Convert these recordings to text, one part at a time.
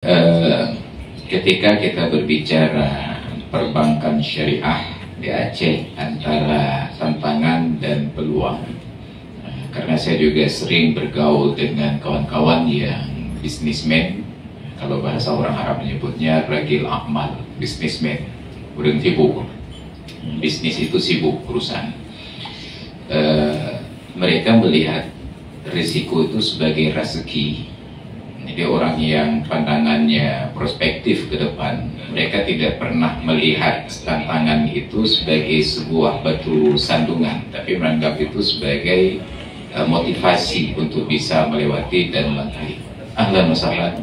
Eh, Ketika kita berbicara perbankan syariah di Aceh antara tantangan dan peluang, karena saya juga sering bergaul dengan kawan-kawan yang bisnismen, kalau bahasa orang Arab menyebutnya ragil amal, bisnismen, udah sibuk, bisnis itu sibuk urusan. Mereka melihat risiko itu sebagai rezeki. Jadi orang yang pandangannya prospektif ke depan, mereka tidak pernah melihat tantangan itu sebagai sebuah batu sandungan, tapi menganggap itu sebagai motivasi untuk bisa melewati dan melangkahi. Ahlan wa sahlan,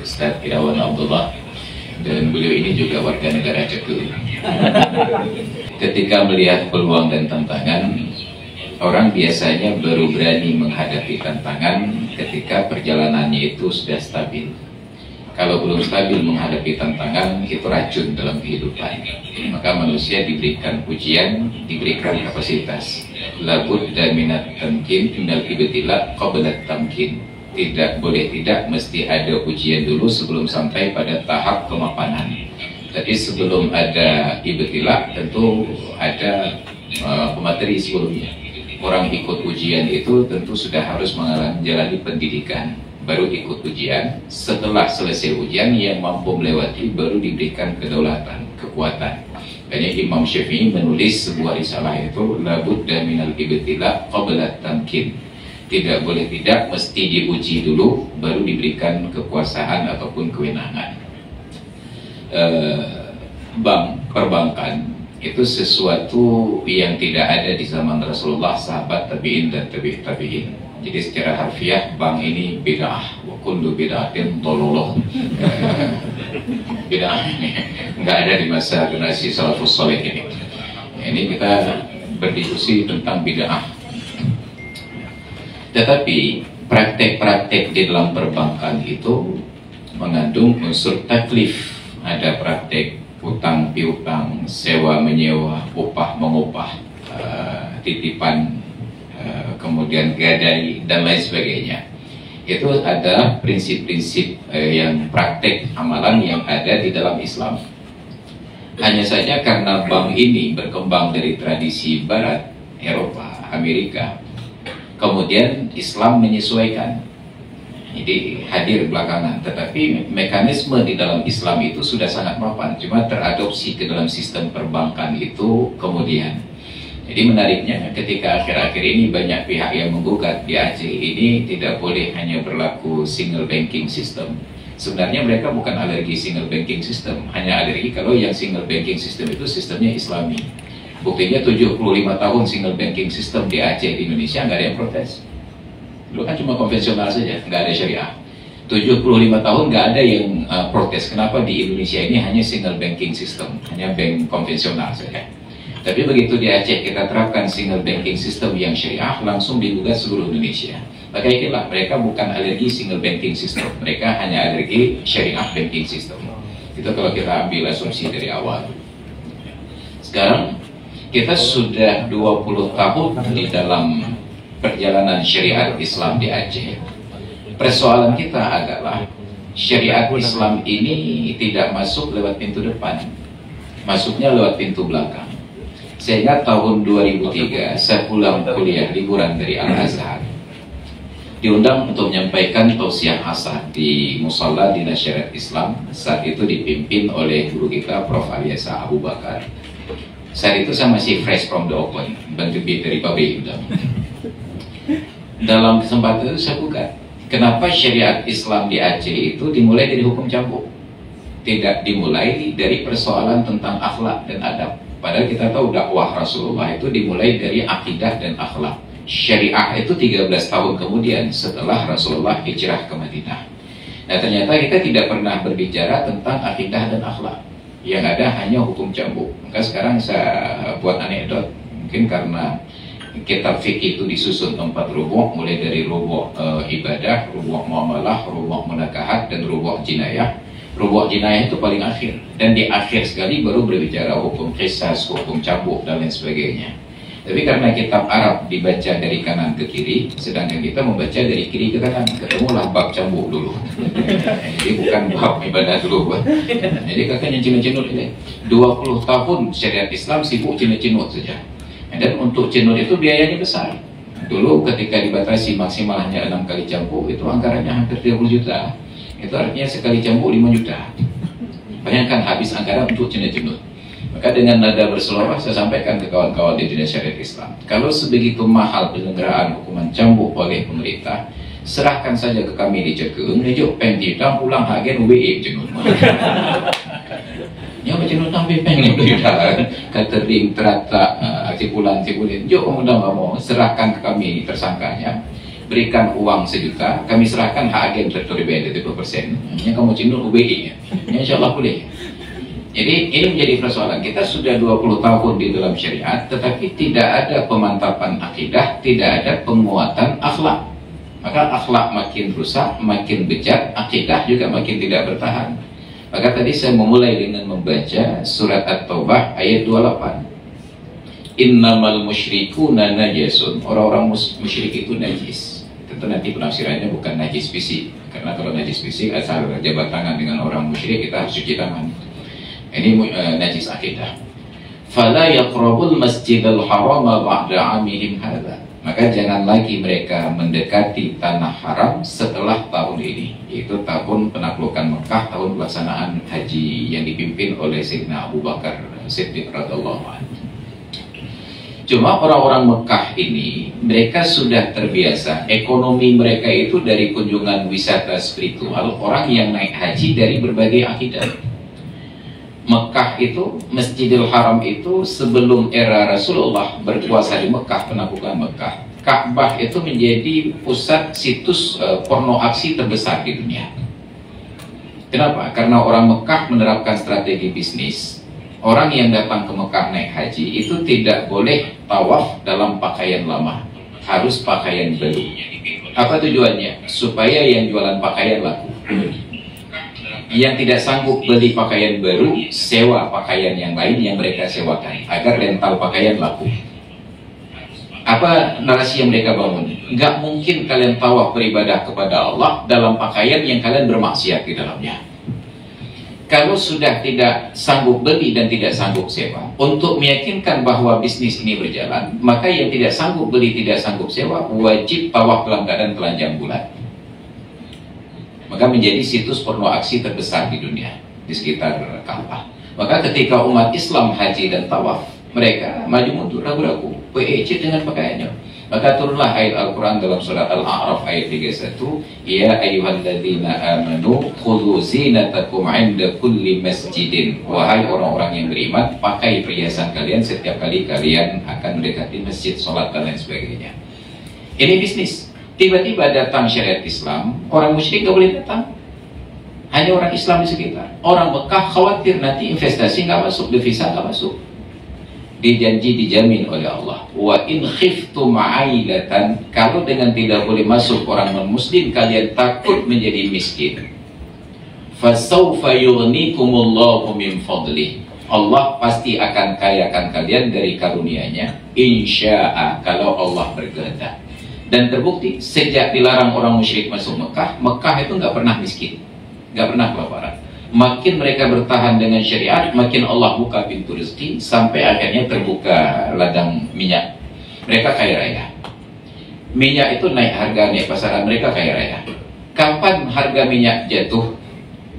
Ustaz Irawan Abdullah, dan beliau ini juga warga negara Ceku. Ketika melihat peluang dan tantangan, orang biasanya baru berani menghadapi tantangan ketika perjalanannya itu sudah stabil. Kalau belum stabil menghadapi tantangan, itu racun dalam kehidupan. Maka manusia diberikan ujian, diberikan kapasitas. Labud dan minat tamkin, minal ibtila qabla tamkin. Tidak boleh tidak, mesti ada ujian dulu sebelum sampai pada tahap kemapanan. Jadi sebelum ada ibtila, tentu ada pemateri sebelumnya. Orang ikut ujian itu tentu sudah harus menjalani pendidikan, baru ikut ujian. Setelah selesai ujian, yang mampu melewati baru diberikan kedaulatan, kekuatan. Makanya Imam Syafi'i menulis sebuah risalah itu, labudda minal ibtila qabla tamkin. Tidak boleh tidak, mesti diuji dulu, baru diberikan kekuasaan ataupun kewenangan. Perbankan itu sesuatu yang tidak ada di zaman Rasulullah, sahabat, tabi'in dan tabi'in. Jadi secara harfiah bank ini bid'ah, wa kullu bid'atin dhalalah. Bid'ah ini nggak ada di masa generasi salafus saleh ini. Ini kita berdiskusi tentang bid'ah. Tetapi praktek-praktek di dalam perbankan itu mengandung unsur taklif. Ada praktek utang piutang, sewa menyewa, upah mengupah, titipan, kemudian gadai dan lain sebagainya. Itu ada prinsip-prinsip yang praktek amalan yang ada di dalam Islam. Hanya saja karena bank ini berkembang dari tradisi Barat, Eropa, Amerika, kemudian Islam menyesuaikan. Jadi hadir belakangan, tetapi mekanisme di dalam Islam itu sudah sangat mapan, cuma teradopsi ke dalam sistem perbankan itu kemudian. Jadi menariknya ketika akhir-akhir ini banyak pihak yang menggugat di Aceh ini tidak boleh hanya berlaku single banking system. Sebenarnya mereka bukan alergi single banking system, hanya alergi kalau yang single banking system itu sistemnya Islami. Buktinya 75 tahun single banking system di Aceh, di Indonesia, nggak ada yang protes. Dulu kan cuma konvensional saja, nggak ada syariah. 75 tahun nggak ada yang protes. Kenapa di Indonesia ini hanya single banking system, hanya bank konvensional saja. Tapi begitu di Aceh kita terapkan single banking system yang syariah, langsung digugat seluruh Indonesia. Maka inilah, mereka bukan alergi single banking system, mereka hanya alergi syariah banking system. Itu kalau kita ambil asumsi dari awal. Sekarang kita sudah 20 tahun di dalam perjalanan syariat Islam di Aceh. Persoalan kita adalah syariat Islam ini tidak masuk lewat pintu depan, masuknya lewat pintu belakang. Sehingga tahun 2003 saya pulang kuliah liburan dari Al-Azhar, diundang untuk menyampaikan tausiah asar di Musalla Dinas Syariat Islam. Saat itu dipimpin oleh guru kita Prof. Aliasa Abu Bakar. Saat itu saya masih fresh from the open, bantu dari pabrik. Dalam kesempatan itu saya buka, kenapa syariat Islam di Aceh itu dimulai dari hukum cambuk, tidak dimulai dari persoalan tentang akhlak dan adab. Padahal kita tahu dakwah Rasulullah itu dimulai dari akidah dan akhlak. Syariah itu 13 tahun kemudian setelah Rasulullah hijrah ke Madinah. Nah ternyata kita tidak pernah berbicara tentang akidah dan akhlak, yang ada hanya hukum cambuk. Maka sekarang saya buat anekdot, mungkin karena kitab fikih itu disusun 4 rubuh, mulai dari rubuh ibadah, rubuh muamalah, rubuh munakahat, dan rubuh jinayah. Rubuh jinayah itu paling akhir, dan di akhir sekali baru berbicara hukum qisas, hukum cambuk, dan lain sebagainya. Tapi karena kitab Arab dibaca dari kanan ke kiri, sedangkan kita membaca dari kiri ke kanan, ketemulah bab cambuk dulu. Jadi bukan bab ibadah dulu. Jadi kakaknya cenut-cenut ini 20 tahun syariat Islam sibuk cenut-cenut saja. Dan untuk cenut itu biayanya besar. Dulu ketika dibatasi maksimal hanya 6 kali cambuk, itu anggarannya hampir 30 juta. Itu artinya sekali cambuk 5 juta. Bayangkan habis anggaran untuk cenut-cenut. Maka dengan nada berseloroh saya sampaikan ke kawan-kawan di dunia syariat Islam, kalau sebegitu mahal penyelenggaraan hukuman cambuk oleh pemerintah, serahkan saja ke kami di Cekeung, nejuk penghitam pulang hagen WE cenut. Ya cenut sampai pengen udah kata ding terata cipulan jok mudah mau serahkan ke kami tersangkanya, berikan uang 1 juta, kami serahkan hak agen tertulis 30%. Hanya kamu cenut WE, ya insyaallah boleh. Jadi ini menjadi persoalan. Kita sudah 20 tahun di dalam syariat, tetapi tidak ada pemantapan akidah, tidak ada penguatan akhlak. Maka akhlak makin rusak, makin bejat, akidah juga makin tidak bertahan. Maka tadi saya memulai dengan membaca surat At-Taubah ayat 28. Innamal musyrikuna najasun. Orang-orang musyrik itu najis. Tentu nanti penafsirannya bukan najis fisik, karena kalau najis fisik asal jabat tangan dengan orang musyrik kita harus cuci tangan. Ini najis akidah. Fala yaqrabul masjidal harama ba'da amihim hadza. Maka jangan lagi mereka mendekati tanah haram setelah tahun ini, yaitu tahun penaklukan Mekah, tahun pelaksanaan haji yang dipimpin oleh Sayyidina Abu Bakar Siddiq radhiyallahu anhu. Cuma orang-orang Mekah ini mereka sudah terbiasa, ekonomi mereka itu dari kunjungan wisata spiritual, orang yang naik haji dari berbagai akidah. Mekah itu, Masjidil Haram itu sebelum era Rasulullah berkuasa di Mekah, penaklukan Mekah, Ka'bah itu menjadi pusat situs porno aksi terbesar di dunia. Kenapa? Karena orang Mekah menerapkan strategi bisnis. Orang yang datang ke Mekah naik haji itu tidak boleh tawaf dalam pakaian lama, harus pakaian baru. Apa tujuannya? Supaya yang jualan pakaian laku. Yang tidak sanggup beli pakaian baru, sewa pakaian yang lain yang mereka sewakan, agar rental pakaian laku. Apa narasi yang mereka bangun? Nggak mungkin kalian tawaf beribadah kepada Allah dalam pakaian yang kalian bermaksiat di dalamnya. Kalau sudah tidak sanggup beli dan tidak sanggup sewa, untuk meyakinkan bahwa bisnis ini berjalan, maka yang tidak sanggup beli, tidak sanggup sewa, wajib tawaf dalam keadaan telanjang bulat. Maka menjadi situs porno aksi terbesar di dunia di sekitar Ka'bah. Maka ketika umat Islam haji dan tawaf, mereka maju mundur, ragu-ragu, PEC dengan pakaiannya. Maka turunlah ayat Al-Quran dalam surat Al-A'raf ayat 31, Ya ayyuhalladzina amanu khudhu zinatakum 'inda kulli masjidin. Wahai orang-orang yang beriman, pakai perhiasan kalian setiap kali kalian akan mendekati masjid, sholat dan lain sebagainya. Ini bisnis. Tiba-tiba datang syariat Islam, orang musyrik nggak boleh datang. Hanya orang Islam di sekitar. Orang Mekah khawatir nanti investasi nggak masuk, devisa nggak masuk. Dijanji dijamin oleh Allah. Wa in khiftum 'ailatan, kalau dengan tidak boleh masuk orang non-muslim, kalian takut menjadi miskin. Fasawfa yughnikumullahu min fadlih. Allah pasti akan kayakan kalian dari karunia-Nya, insya'a, kalau Allah berkehendak. Dan terbukti sejak dilarang orang musyrik masuk Mekah, Mekah itu nggak pernah miskin, nggak pernah kelaparan. Makin mereka bertahan dengan syariat, makin Allah buka pintu rezeki, sampai akhirnya terbuka ladang minyak. Mereka kaya raya. Minyak itu naik harga, naik pasaran, mereka kaya raya. Kapan harga minyak jatuh?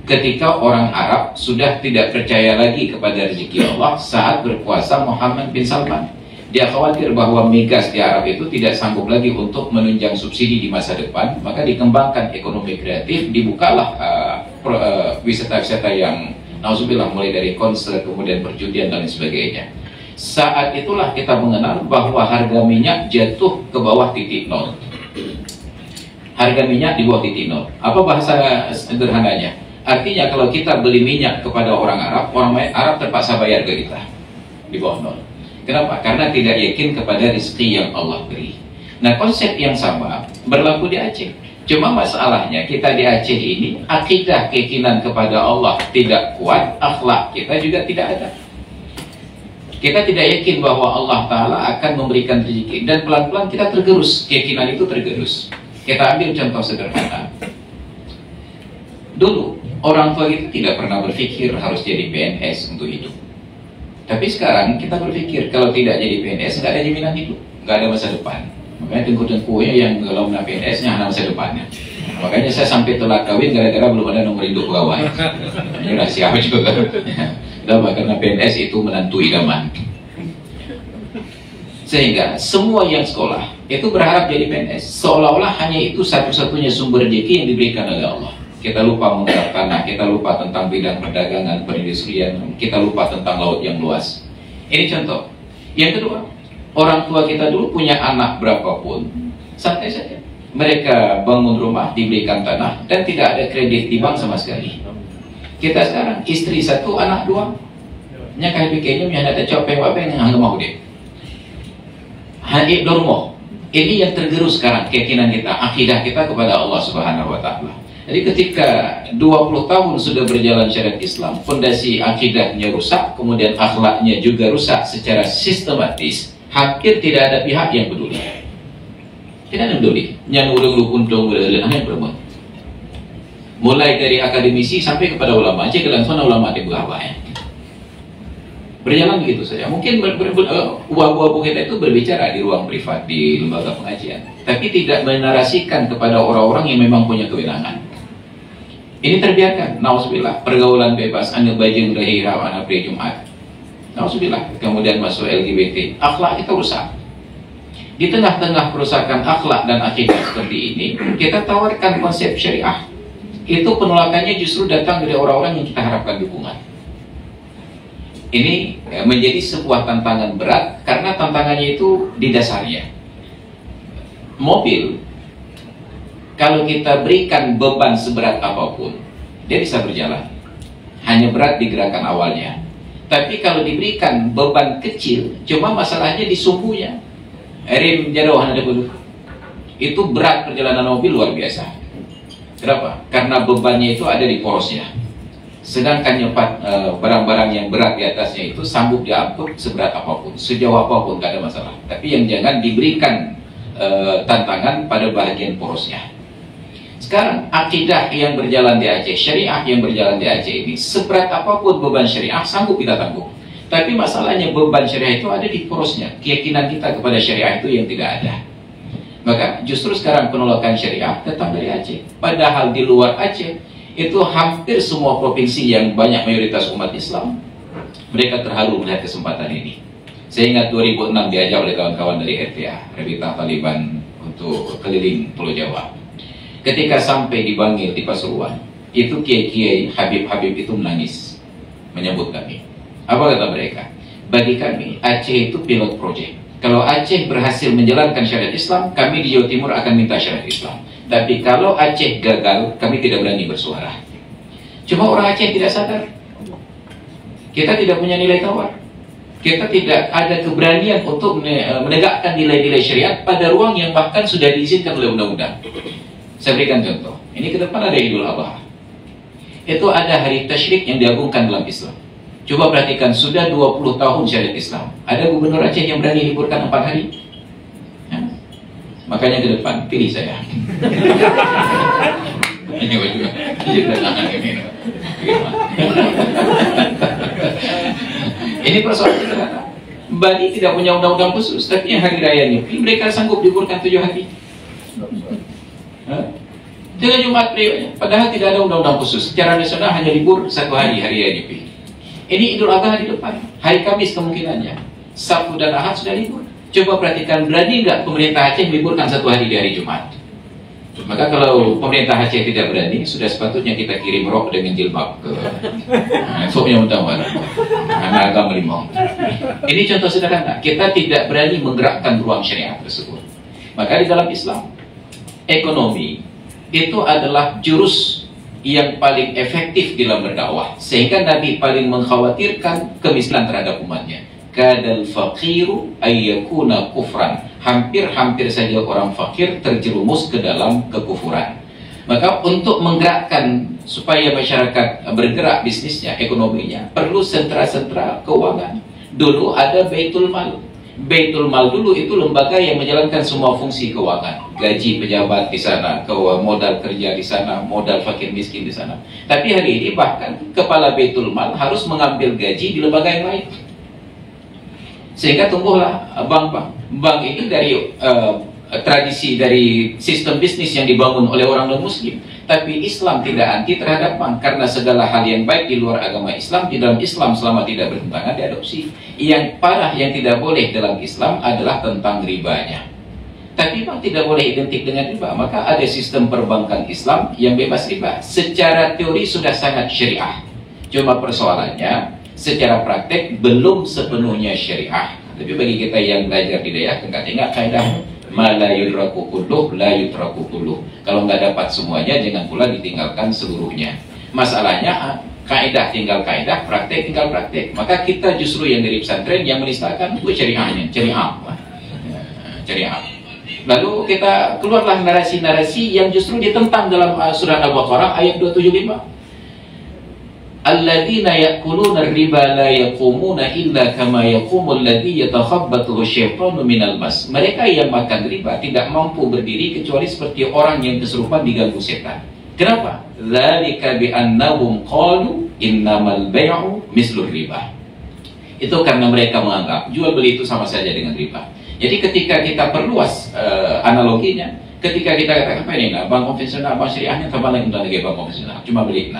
Ketika orang Arab sudah tidak percaya lagi kepada rezeki Allah saat berkuasa Muhammad bin Salman. Dia khawatir bahwa migas di Arab itu tidak sanggup lagi untuk menunjang subsidi di masa depan, maka dikembangkan ekonomi kreatif, dibukalah wisata-wisata yang nauzubillah, mulai dari konser, kemudian perjudian dan lain sebagainya. Saat itulah kita mengenal bahwa harga minyak jatuh ke bawah titik nol. Harga minyak di bawah titik nol. Apa bahasa sederhananya? Artinya kalau kita beli minyak kepada orang Arab terpaksa bayar ke kita di bawah nol. Kenapa? Karena tidak yakin kepada rezeki yang Allah beri. Nah, konsep yang sama berlaku di Aceh. Cuma masalahnya kita di Aceh ini akidah keyakinan kepada Allah tidak kuat, akhlak kita juga tidak ada. Kita tidak yakin bahwa Allah Ta'ala akan memberikan rezeki, dan pelan-pelan kita tergerus, keyakinan itu tergerus. Kita ambil contoh sederhana. Dulu orang tua kita tidak pernah berpikir harus jadi PNS untuk hidup. Tapi sekarang kita berpikir kalau tidak jadi PNS nggak ada jaminan hidup, nggak ada masa depan. Makanya tengku-tengkunya yang kalau nak PNS-nya ada masa depannya. Makanya saya sampai telat kawin gara-gara belum ada nomor induk pegawai. Ini udah siapa juga. Kenapa? Karena PNS itu menantu idaman. Sehingga semua yang sekolah itu berharap jadi PNS, seolah-olah hanya itu satu-satunya sumber rezeki yang diberikan oleh Allah. Kita lupa menggarap tanah, kita lupa tentang bidang perdagangan, perindustrian, kita lupa tentang laut yang luas. Ini contoh. Yang kedua, orang tua kita dulu punya anak berapapun, santai saja. Mereka bangun rumah, diberikan tanah, dan tidak ada kredit di bank sama sekali. Kita sekarang, istri satu, anak dua. Nya kahit pikirnya, nya ada capek-capek yang nggak mau deh. Hadik dormo. Ini yang tergerus sekarang, keyakinan kita, akidah kita kepada Allah Subhanahu Wa Taala. Jadi ketika 20 tahun sudah berjalan syariat Islam, fondasi akidahnya rusak, kemudian akhlaknya juga rusak secara sistematis, hampir tidak ada pihak yang peduli. Tidak ada peduli. Yang udah untung berbuat. Mulai dari akademisi sampai kepada ulama, aja langsung ulama di bawah ya. Berjalan begitu saja. Mungkin uang-uang kita itu berbicara di ruang privat, di lembaga pengajian, tapi tidak menarasikan kepada orang-orang yang memang punya kewenangan. Ini terbiarkan, nauzubillah, pergaulan bebas, anak bajing rahira, anak pria Jumat, nauzubillah, kemudian masuk LGBT, akhlak kita rusak. Di tengah-tengah kerusakan akhlak dan akidah seperti ini, kita tawarkan konsep syariah. Itu penolakannya justru datang dari orang-orang yang kita harapkan dukungan. Ini menjadi sebuah tantangan berat karena tantangannya itu di dasarnya. Mobil, kalau kita berikan beban seberat apapun, dia bisa berjalan. Hanya berat di gerakan awalnya. Tapi kalau diberikan beban kecil, cuma masalahnya di sumbunya. Rim jauh ada dulu. Itu berat perjalanan mobil luar biasa. Kenapa? Karena bebannya itu ada di porosnya. Sedangkan barang-barang yang berat di atasnya itu sanggup diangkut seberat apapun, sejauh apapun, tidak ada masalah. Tapi yang jangan diberikan tantangan pada bagian porosnya. Sekarang akidah yang berjalan di Aceh, syariah yang berjalan di Aceh ini, seberat apapun beban syariah sanggup kita tanggung. Tapi masalahnya beban syariah itu ada di porosnya. Keyakinan kita kepada syariah itu yang tidak ada. Maka justru sekarang penolakan syariah datang dari Aceh. Padahal di luar Aceh itu hampir semua provinsi yang banyak mayoritas umat Islam, mereka terharu melihat kesempatan ini. Saya ingat 2006 diajak oleh kawan-kawan dari RTA, Rebita Taliban, untuk keliling Pulau Jawa. Ketika sampai di Bangil, di Pasuruan, itu kiai-kiai, habib-habib itu menangis menyambut kami. Apa kata mereka? Bagi kami, Aceh itu pilot project. Kalau Aceh berhasil menjalankan syariat Islam, kami di Jawa Timur akan minta syariat Islam. Tapi kalau Aceh gagal, kami tidak berani bersuara. Cuma orang Aceh tidak sadar. Kita tidak punya nilai tawar. Kita tidak ada keberanian untuk menegakkan nilai-nilai syariat pada ruang yang bahkan sudah diizinkan oleh undang-undang. Saya berikan contoh. Ini ke depan ada Idul Adha. Itu ada hari tasyrik yang diagungkan dalam Islam. Coba perhatikan, sudah 20 tahun syariat Islam. Ada gubernur Aceh yang berani liburkan 4 hari? Ya. Makanya ke depan, pilih saya. Ini juga. Ini persoalan sederhana. Bali tidak punya undang-undang khusus, tapi yang hari raya Nyepi, mereka sanggup liburkan 7 hari. Tidak Jumat Rio, padahal tidak ada undang-undang khusus. Secara nasional hanya libur 1 hari, hari raya Nyepi. Ini Idul Adha di depan, hari Kamis kemungkinannya. Sabtu dan Ahad sudah libur. Coba perhatikan, berani nggak pemerintah Aceh liburkan 1 hari di hari Jumat? Maka kalau pemerintah Aceh tidak berani, sudah sepatutnya kita kirim rok dengan jilbab ke Soknya Utama, karena agama limau. Ini contoh sederhana. Kita tidak berani menggerakkan ruang syariat tersebut. Maka di dalam Islam, ekonomi itu adalah jurus yang paling efektif dalam berdakwah, sehingga Nabi paling mengkhawatirkan kemiskinan terhadap umatnya. Kadal faqiru ayyakuna kufran. Hampir-hampir saja orang fakir terjerumus ke dalam kekufuran. Maka untuk menggerakkan supaya masyarakat bergerak bisnisnya, ekonominya, perlu sentra-sentra keuangan. Dulu ada Baitul Mal. Baitul Mal dulu itu lembaga yang menjalankan semua fungsi keuangan, gaji pejabat di sana, modal kerja di sana, modal fakir miskin di sana. Tapi hari ini bahkan kepala Baitul Mal harus mengambil gaji di lembaga yang lain. Sehingga tumbuhlah bank-bank. Bank ini dari tradisi dari sistem bisnis yang dibangun oleh orang non-muslim. Tapi Islam tidak anti terhadap bank, karena segala hal yang baik di luar agama Islam, di dalam Islam selama tidak bertentangan diadopsi. Yang parah yang tidak boleh dalam Islam adalah tentang ribanya. Tapi bank tidak boleh identik dengan riba, maka ada sistem perbankan Islam yang bebas riba. Secara teori sudah sangat syariah. Cuma persoalannya, secara praktek belum sepenuhnya syariah. Tapi bagi kita yang belajar di daerah, ingat kaidah ma la yudraku kulluh la yutraku kulluh. Kalau nggak dapat semuanya, jangan pula ditinggalkan seluruhnya. Masalahnya kaidah tinggal kaidah, praktek tinggal praktek. Maka kita justru yang dari pesantren yang menistakan itu syariahnya, syariah. Lalu kita keluarlah narasi-narasi yang justru ditentang dalam surah Al-Baqarah ayat 275. Alladzina ya'kuluna ar-riba la yaqumuna illa kama yaqumul ladzi yatakhabbathu asyaitanu minal mas. Mereka yang makan riba tidak mampu berdiri kecuali seperti orang yang kesurupan diganggu setan. Kenapa? Dzalika bi annahum qalu innamal bai'u mislur riba. Itu karena mereka menganggap jual beli itu sama saja dengan riba. Jadi ketika kita perluas analoginya, ketika kita katakan apa ini, bank konvensional, bank syariahnya terbalik lagi bank konvensional, cuma beli.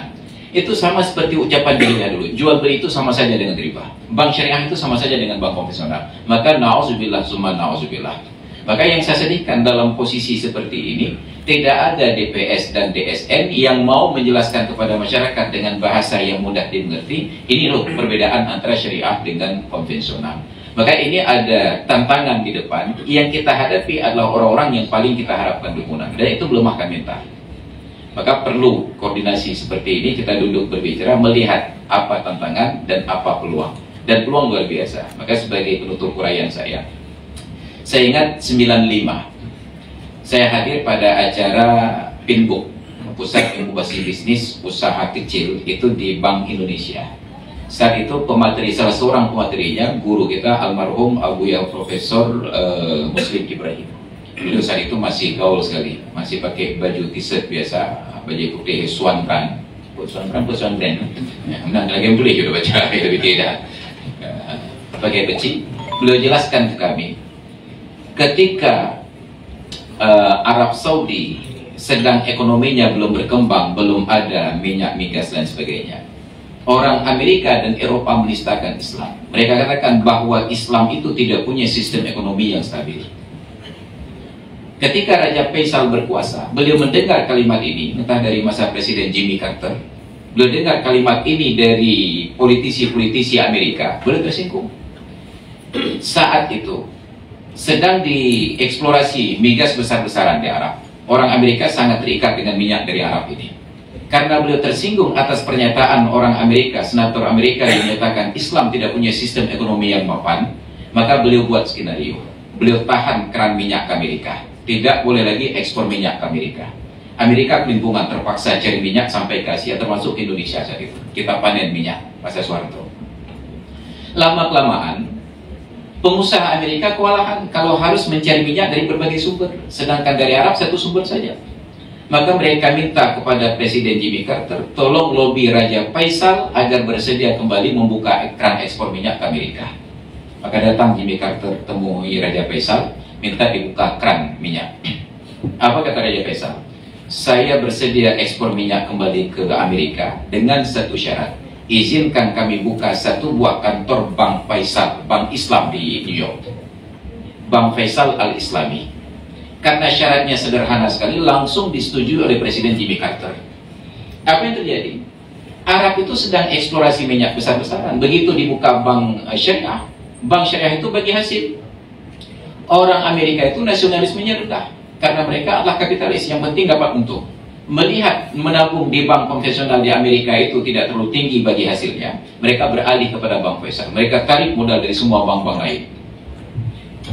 Itu sama seperti ucapan dirinya dulu. Jual beli itu sama saja dengan riba. Bank syariah itu sama saja dengan bank konvensional. Maka na'udzubillah summa na'udzubillah. Maka yang saya sedihkan dalam posisi seperti ini, tidak ada DPS dan DSN yang mau menjelaskan kepada masyarakat dengan bahasa yang mudah dimengerti. Ini loh perbedaan antara syariah dengan konvensional. Maka ini ada tantangan di depan. Yang kita hadapi adalah orang-orang yang paling kita harapkan dukungan. Dan itu belum akan minta. Maka perlu koordinasi seperti ini, kita duduk berbicara, melihat apa tantangan dan apa peluang. Dan peluang luar biasa. Maka sebagai penutup uraian saya ingat 95, saya hadir pada acara Pinbook, Pusat Inkubasi Bisnis Usaha Kecil, itu di Bank Indonesia. Saat itu salah seorang pematerinya, guru kita almarhum Abu Ya Profesor Muslim Ibrahim. Beliau saat itu masih gaul sekali, masih pakai baju t-shirt biasa, baju putih Swan Brand, menang lagi yang boleh juga baca, tapi tidak pakai beci. Beliau jelaskan ke kami, ketika Arab Saudi sedang ekonominya belum berkembang, belum ada minyak, migas dan sebagainya, orang Amerika dan Eropa menistakan Islam. Mereka katakan bahwa Islam itu tidak punya sistem ekonomi yang stabil. Ketika Raja Faisal berkuasa, beliau mendengar kalimat ini, entah dari masa Presiden Jimmy Carter, beliau dengar kalimat ini dari politisi-politisi Amerika, beliau tersinggung. Saat itu sedang dieksplorasi migas besar-besaran di Arab. Orang Amerika sangat terikat dengan minyak dari Arab ini. Karena beliau tersinggung atas pernyataan orang Amerika, senator Amerika yang menyatakan Islam tidak punya sistem ekonomi yang mapan, maka beliau buat skenario. Beliau tahan keran minyak ke Amerika. Tidak boleh lagi ekspor minyak ke Amerika. Amerika kelimpungan, terpaksa cari minyak sampai ke Asia, termasuk Indonesia saat itu. Kita panen minyak, Masa Soeharto. Lama-kelamaan, pengusaha Amerika kewalahan kalau harus mencari minyak dari berbagai sumber, sedangkan dari Arab satu sumber saja. Maka mereka minta kepada Presiden Jimmy Carter, tolong lobi Raja Faisal agar bersedia kembali membuka keran ekspor minyak ke Amerika. Maka datang Jimmy Carter temui Raja Faisal, minta dibuka keran minyak. Apa kata Raja Faisal? Saya bersedia ekspor minyak kembali ke Amerika dengan satu syarat. Izinkan kami buka satu buah kantor Bank Faisal, Bank Islam di New York. Bank Faisal Al-Islami. Karena syaratnya sederhana sekali, langsung disetujui oleh Presiden Jimmy Carter. Apa yang terjadi? Arab itu sedang eksplorasi minyak besar-besaran. Begitu dibuka bank syariah, bank syariah itu bagi hasil. Orang Amerika itu nasionalismenya rendah karena mereka adalah kapitalis, yang penting dapat untung. Melihat menabung di bank konvensional di Amerika itu tidak terlalu tinggi bagi hasilnya, mereka beralih kepada Bank Faisal. Mereka tarik modal dari semua bank-bank lain.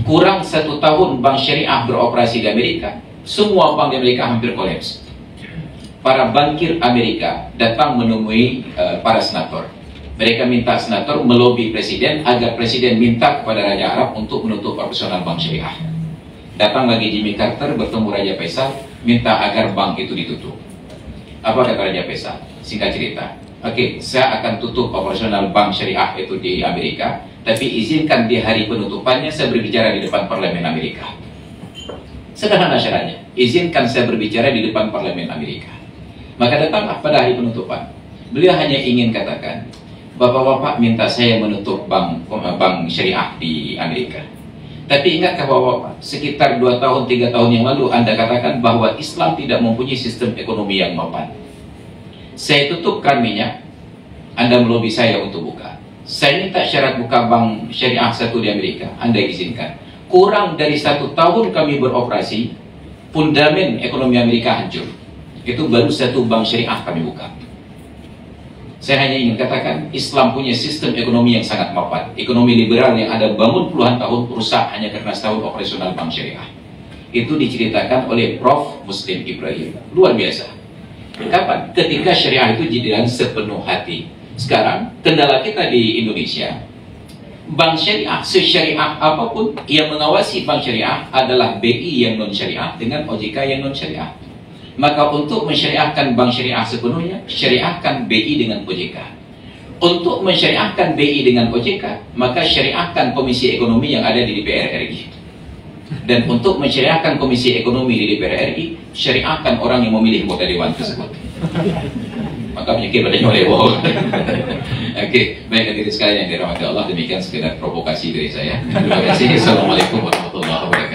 Kurang 1 tahun bank syariah beroperasi di Amerika, semua bank di Amerika hampir kolaps. Para bankir Amerika datang menemui para senator. Mereka minta senator melobi presiden agar presiden minta kepada Raja Arab untuk menutup operasional bank syariah. Datang lagi Jimmy Carter bertemu Raja Faisal, minta agar bank itu ditutup. Apa kata Raja Faisal? Singkat cerita, oke, saya akan tutup operasional bank syariah itu di Amerika, tapi izinkan di hari penutupannya saya berbicara di depan parlemen Amerika. Sederhana syaratnya, izinkan saya berbicara di depan parlemen Amerika. Maka datanglah pada hari penutupan. Beliau hanya ingin katakan, Bapak-bapak minta saya menutup bank syariah di Amerika. Tapi ingatkah Bapak-bapak, sekitar 2 tahun, 3 tahun yang lalu Anda katakan bahwa Islam tidak mempunyai sistem ekonomi yang mapan. Saya tutupkan minyak, Anda melobi saya untuk buka. Saya minta syarat buka bank syariah satu di Amerika, Anda izinkan. Kurang dari 1 tahun kami beroperasi, fundamen ekonomi Amerika hancur. Itu baru 1 bank syariah kami buka. Saya hanya ingin katakan, Islam punya sistem ekonomi yang sangat mapan. Ekonomi liberal yang ada bangun puluhan tahun rusak hanya karena setahun operasional bank syariah. Itu diceritakan oleh Prof. Muslim Ibrahim. Luar biasa. Kapan? Ketika syariah itu dijalankan sepenuh hati. Sekarang, kendala kita di Indonesia, bank syariah, sesyariah apapun yang mengawasi bank syariah adalah BI yang non-syariah dengan OJK yang non-syariah. Maka untuk mensyariahkan bank syariah sepenuhnya, syariahkan BI dengan OJK. Untuk mensyariahkan BI dengan OJK, maka syariahkan Komisi Ekonomi yang ada di DPR RI. Dan untuk mensyariahkan Komisi Ekonomi di DPR RI, syariahkan orang yang memilih anggota dewan tersebut. Maka menyikir pada nyolewo. Oke, baik hadirin sekalian yang dirahmati Allah, demikian sekedar provokasi dari saya. Terima kasih. Assalamualaikum warahmatullahi wabarakatuh.